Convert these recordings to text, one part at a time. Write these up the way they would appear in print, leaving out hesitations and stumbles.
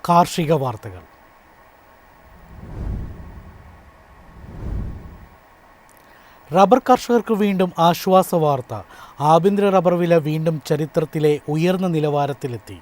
കാർഷിക വാർത്തകൾ. റബ്ബർ കർഷകർക്ക് വീണ്ടും ആശ്വാസ വാർത്ത. ആഭ്യന്തര റബ്ബർ വില വീണ്ടും ചരിത്രത്തിലെ ഉയർന്ന നിലവാരത്തിലെത്തി.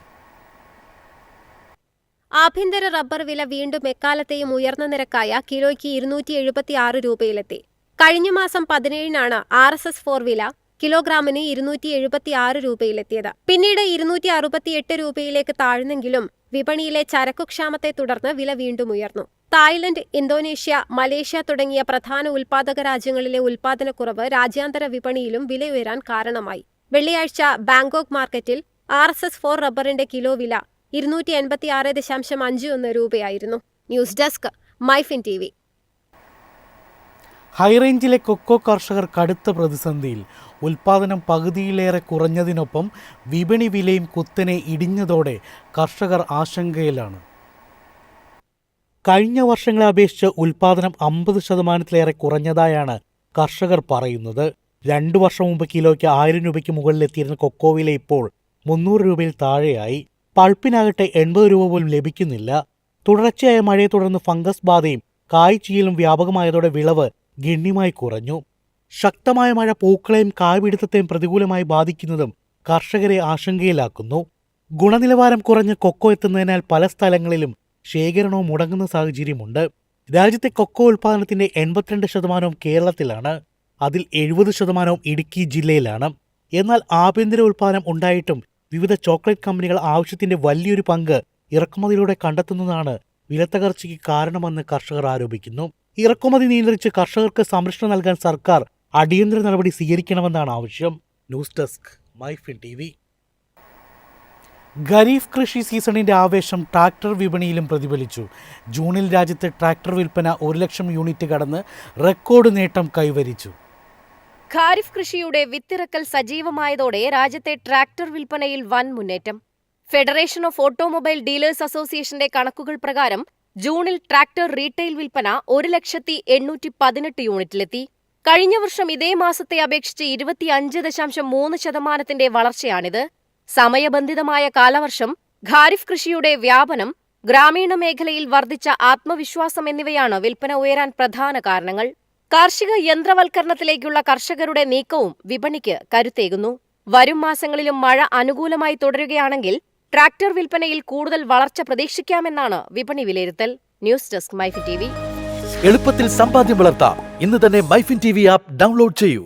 ആഭ്യന്തര റബ്ബർ വില വീണ്ടും എക്കാലത്തെയും ഉയർന്ന നിരക്കായ കിലോയ്ക്ക് 276 രൂപയിലെത്തി. കഴിഞ്ഞ മാസം 17-നാണ് RSS-4 വില കിലോഗ്രാമിന് 276 രൂപയിലെത്തിയത്. പിന്നീട് 268 രൂപയിലേക്ക് താഴ്ന്നെങ്കിലും വിപണിയിലെ ചരക്കുക്ഷാമത്തെ തുടർന്ന് വില വീണ്ടും ഉയർന്നു. തായ്ലൻഡ്, ഇന്തോനേഷ്യ, മലേഷ്യ തുടങ്ങിയ പ്രധാന ഉൽപ്പാദക രാജ്യങ്ങളിലെ ഉൽപ്പാദനക്കുറവ് രാജ്യാന്തര വിപണിയിലും വിലയുയരാൻ കാരണമായി. വെള്ളിയാഴ്ച ബാങ്കോക്ക് മാർക്കറ്റിൽ RSS-4 റബ്ബറിന്റെ കിലോ വില 286.51 രൂപയായിരുന്നു. News desk, Myfin TV. ഹൈറേഞ്ചിലെ കൊക്കോ കർഷകർ കടുത്ത പ്രതിസന്ധിയിൽ. ഉൽപ്പാദനം പകുതിയിലേറെ കുറഞ്ഞതിനൊപ്പം വിപണി വിലയും കുത്തനെ ഇടിഞ്ഞതോടെ കർഷകർ ആശങ്കയിലാണ്. കഴിഞ്ഞ വർഷങ്ങളെ അപേക്ഷിച്ച് ഉൽപ്പാദനം 50% കുറഞ്ഞതായാണ് കർഷകർ പറയുന്നത്. 2 വർഷം മുമ്പ് കിലോയ്ക്ക് 1000 രൂപയ്ക്ക് മുകളിലെത്തിയിരുന്ന കൊക്കോ വില ഇപ്പോൾ 300 രൂപയിൽ താഴെയായി. പൾപ്പിനാകട്ടെ 80 രൂപ പോലും ലഭിക്കുന്നില്ല. തുടർച്ചയായ മഴയെ തുടർന്ന് ഫംഗസ് ബാധയും കായ്ചീലും വ്യാപകമായതോടെ വിളവ് ഗണ്യമായി കുറഞ്ഞു. ശക്തമായ മഴ പൂക്കളെയും കായ്പിടുത്തത്തെയും പ്രതികൂലമായി ബാധിക്കുന്നതും കർഷകരെ ആശങ്കയിലാക്കുന്നു. ഗുണനിലവാരം കുറഞ്ഞ കൊക്കോ എത്തുന്നതിനാൽ പല സ്ഥലങ്ങളിലും ശേഖരണവും മുടങ്ങുന്ന സാഹചര്യമുണ്ട്. രാജ്യത്തെ കൊക്കോ ഉൽപ്പാദനത്തിന്റെ 82% കേരളത്തിലാണ്. അതിൽ 70% ഇടുക്കി ജില്ലയിലാണ്. എന്നാൽ ആഭ്യന്തര ഉൽപ്പാദനം ഉണ്ടായിട്ടും വിവിധ ചോക്ലേറ്റ് കമ്പനികൾ ആവശ്യത്തിന്റെ വലിയൊരു പങ്ക് ഇറക്കുമതിയിലൂടെ കണ്ടെത്തുന്നതാണ് വിലത്തകർച്ചയ്ക്ക് കാരണമെന്ന് കർഷകർ ആരോപിക്കുന്നു. ഇറക്കുമതി നിയന്ത്രിച്ച് കർഷകർക്ക് സംരക്ഷണം നൽകാൻ സർക്കാർ അടിയന്തര നടപടി സ്വീകരിക്കണമെന്നാണ് ആവശ്യം. News desk, Myfin TV. Kharif കൃഷി സീസണിന്റെ ആവേശം ട്രാക്ടർ വിപണിയിലും പ്രതിഫലിച്ചു. ജൂണിൽ രാജ്യത്തെ ട്രാക്ടർ വിൽപ്പന 1 ലക്ഷം യൂണിറ്റ് കടന്ന് റെക്കോർഡ് നേട്ടം കൈവരിച്ചു. ഖാരിഫ് കൃഷിയുടെ വിത്തിറക്കൽ സജീവമായതോടെ രാജ്യത്തെ ട്രാക്ടർ വിൽപ്പനയിൽ വൻ മുന്നേറ്റം. ഫെഡറേഷൻ ഓഫ് ഓട്ടോമൊബൈൽ ഡീലേഴ്സ് അസോസിയേഷന്റെ കണക്കുകൾ പ്രകാരം ജൂണിൽ ട്രാക്ടർ റീറ്റെയിൽ വിൽപ്പന 1,818 യൂണിറ്റിലെത്തി. കഴിഞ്ഞ വർഷം ഇതേ മാസത്തെ അപേക്ഷിച്ച് 25.3% വളർച്ചയാണിത്. സമയബന്ധിതമായ കാലവർഷം, ഖാരിഫ് കൃഷിയുടെ വ്യാപനം, ഗ്രാമീണ മേഖലയിൽ വർദ്ധിച്ച ആത്മവിശ്വാസം എന്നിവയാണ് വിൽപ്പന ഉയരാൻ പ്രധാന കാരണങ്ങൾ. കാർഷിക യന്ത്രവൽക്കരണത്തിലേക്കുള്ള കർഷകരുടെ നീക്കവും വിപണിക്ക് കരുത്തേകുന്നു. വരും മാസങ്ങളിലും മഴ അനുകൂലമായി തുടരുകയാണെങ്കിൽ ട്രാക്ടർ വിൽപ്പനയിൽ കൂടുതൽ വളർച്ച പ്രതീക്ഷിക്കാമെന്നാണ് വിപണി വിലയിരുത്തൽ. News desk, Myfin TV. എളുപ്പത്തിൽ സമ്പാദ്യം വളർത്താം. ഇന്ന് തന്നെ മൈഫിൻ TV ആപ്പ് ഡൗൺലോഡ് ചെയ്യൂ.